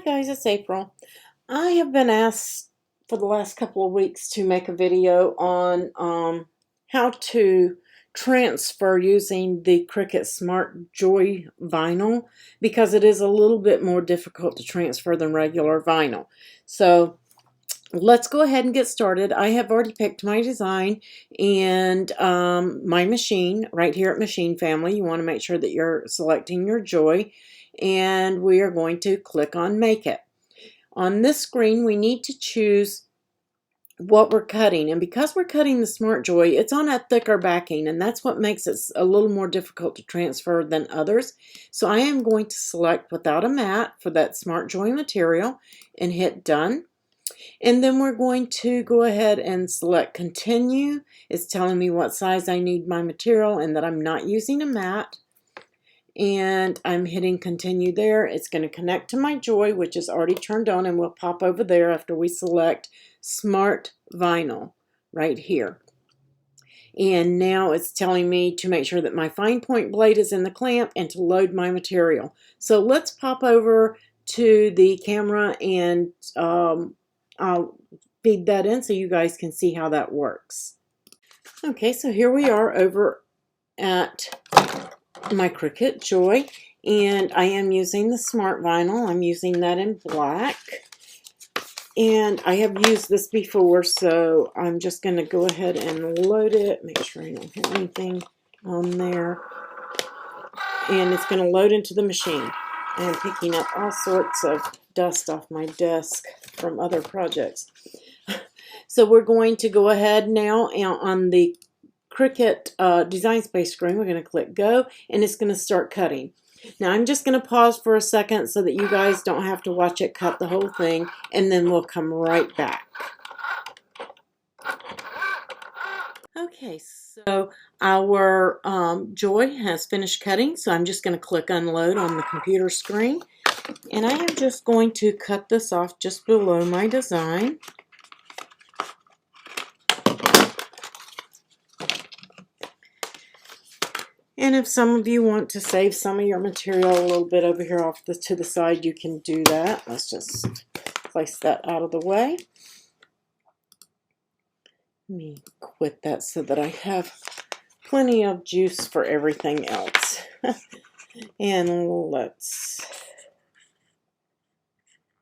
guys, it's April. I have been asked for the last couple of weeks to make a video on how to transfer using the Cricut Smart Joy vinyl because it is a little bit more difficult to transfer than regular vinyl. So let's go ahead and get started. I have already picked my design and my machine right here at Machine Family. You want to make sure that you're selecting your Joy, and we are going to click on Make It. On this screen, we need to choose what we're cutting, and because we're cutting the Smart Joy, it's on a thicker backing, and that's what makes it a little more difficult to transfer than others. So I am going to select Without a Mat for that Smart Joy material and hit Done. And then we're going to go ahead and select Continue. It's telling me what size I need my material and that I'm not using a mat. And I'm hitting Continue there. It's going to connect to my Joy, which is already turned on, and we'll pop over there after we select Smart Vinyl right here. And now it's telling me to make sure that my fine point blade is in the clamp and to load my material. So let's pop over to the camera and I'll feed that in so you guys can see how that works. Okay, so here we are over at my Cricut Joy, and I am using the Smart Vinyl. I'm using that in black, and I have used this before, so I'm just going to go ahead and load it, make sure I don't have anything on there, and it's going to load into the machine. I'm picking up all sorts of dust off my desk from other projects. So we're going to go ahead now on the Cricut Design Space screen. We're going to click Go, and it's going to start cutting. Now I'm just going to pause for a second so that you guys don't have to watch it cut the whole thing, and then we'll come right back. Okay, so our Joy has finished cutting, so I'm just going to click Unload on the computer screen, and I am just going to cut this off just below my design. And if some of you want to save some of your material a little bit over here off to the side, you can do that. Let's just place that out of the way. Let me quit that so that I have plenty of juice for everything else. And let's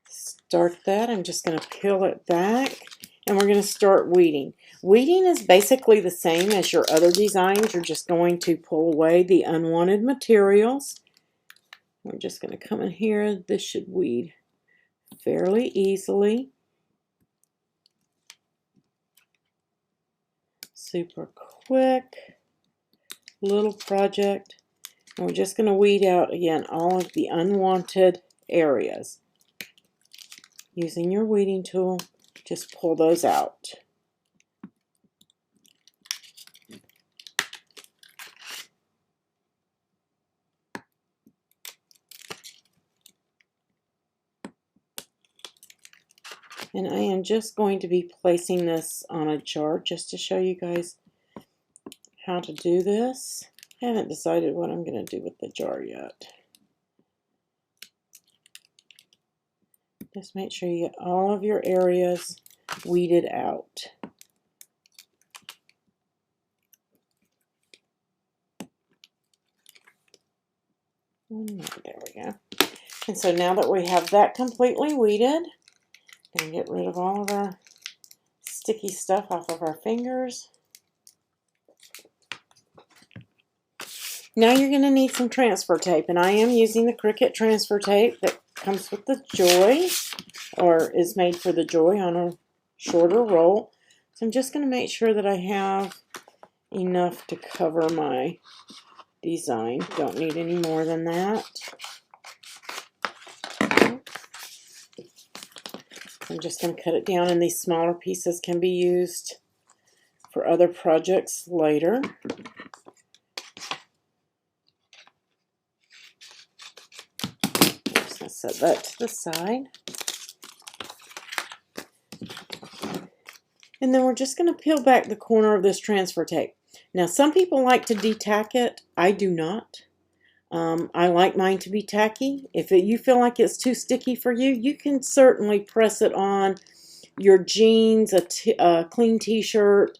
start that. I'm just going to peel it back, and we're going to start weeding. Weeding is basically the same as your other designs. You're just going to pull away the unwanted materials. We're just going to come in here. This should weed fairly easily. Super quick little project. And we're just going to weed out, again, all of the unwanted areas. Using your weeding tool, just pull those out. And I am just going to be placing this on a jar just to show you guys how to do this. I haven't decided what I'm going to do with the jar yet. Just make sure you get all of your areas weeded out. There we go. And so now that we have that completely weeded, I'm going to get rid of all of our sticky stuff off of our fingers. Now you're going to need some transfer tape, and I am using the Cricut transfer tape that comes with the Joy, or is made for the Joy on a shorter roll. So I'm just going to make sure that I have enough to cover my design. Don't need any more than that. I'm just going to cut it down, and these smaller pieces can be used for other projects later. Just going to set that to the side. And then we're just going to peel back the corner of this transfer tape. Now, some people like to de-tack it. I do not. I like mine to be tacky. If you feel like it's too sticky for you, you can certainly press it on your jeans, a clean t-shirt,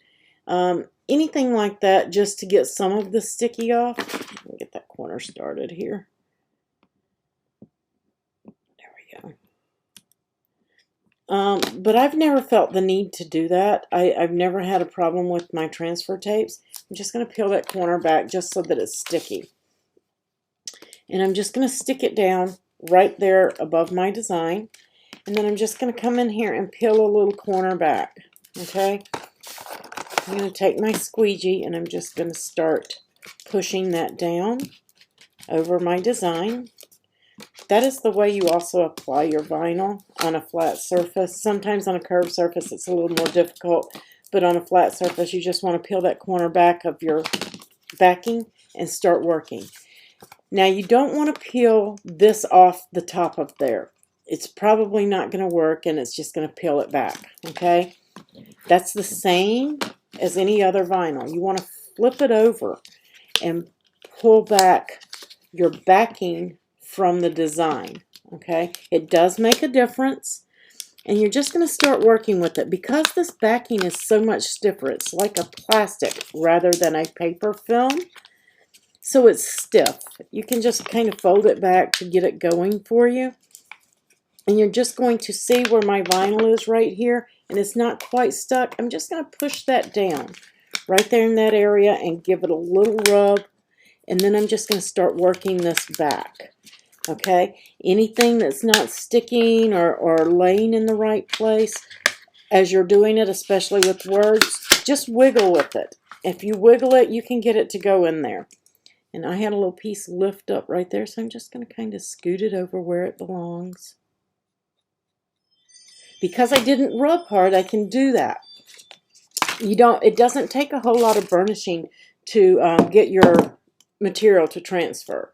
anything like that, just to get some of the sticky off. Let me get that corner started here. There we go. But I've never felt the need to do that. I've never had a problem with my transfer tapes. I'm just going to peel that corner back just so that it's sticky. And I'm just going to stick it down right there above my design. And then I'm just going to come in here and peel a little corner back. Okay? I'm going to take my squeegee and I'm just going to start pushing that down over my design. That is the way you also apply your vinyl on a flat surface. Sometimes on a curved surface it's a little more difficult, but on a flat surface you just want to peel that corner back of your backing and start working. Now you don't want to peel this off the top of there. It's probably not going to work and it's just going to peel it back, okay? That's the same as any other vinyl. You want to flip it over and pull back your backing from the design, okay? It does make a difference, and you're just going to start working with it. Because this backing is so much stiffer, it's like a plastic rather than a paper film, so it's stiff. You can just kind of fold it back to get it going for you, and you're just going to see where my vinyl is right here, and it's not quite stuck. I'm just going to push that down right there in that area and give it a little rub, and then I'm just going to start working this back. Okay, anything that's not sticking or laying in the right place as you're doing it, especially with words, just wiggle with it. If you wiggle it, you can get it to go in there. And I had a little piece lift up right there, so I'm just going to kind of scoot it over where it belongs. Because I didn't rub hard, I can do that. It doesn't take a whole lot of burnishing to get your material to transfer.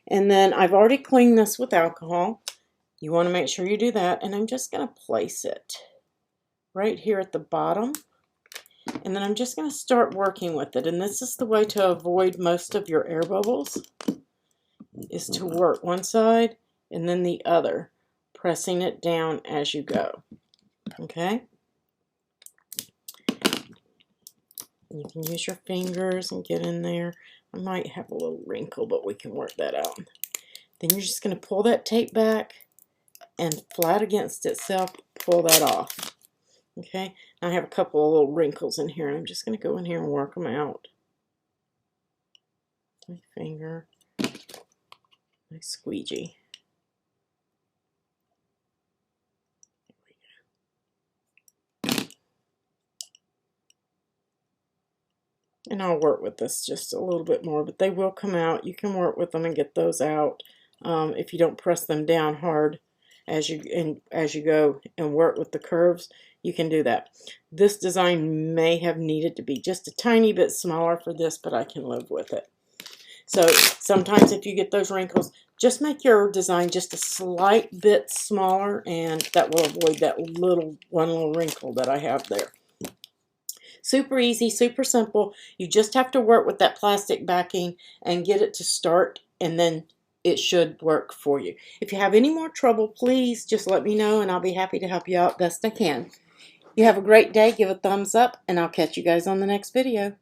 And then I've already cleaned this with alcohol. You want to make sure you do that. And I'm just going to place it right here at the bottom. And then I'm just going to start working with it. And this is the way to avoid most of your air bubbles, is to work one side and then the other, pressing it down as you go. Okay? You can use your fingers and get in there. I might have a little wrinkle, but we can work that out. Then you're just going to pull that tape back and flat against itself, pull that off. Okay, now I have a couple of little wrinkles in here, and I'm just going to go in here and work them out. My finger, my squeegee. And I'll work with this just a little bit more, but they will come out. You can work with them and get those out if you don't press them down hard as you go and work with the curves. You can do that. This design may have needed to be just a tiny bit smaller for this, but I can live with it. So sometimes if you get those wrinkles, just make your design just a slight bit smaller, and that will avoid that one little wrinkle that I have there. Super easy, super simple. You just have to work with that plastic backing and get it to start, and then it should work for you. If you have any more trouble, please just let me know, and I'll be happy to help you out best I can. You have a great day. Give a thumbs up, and I'll catch you guys on the next video.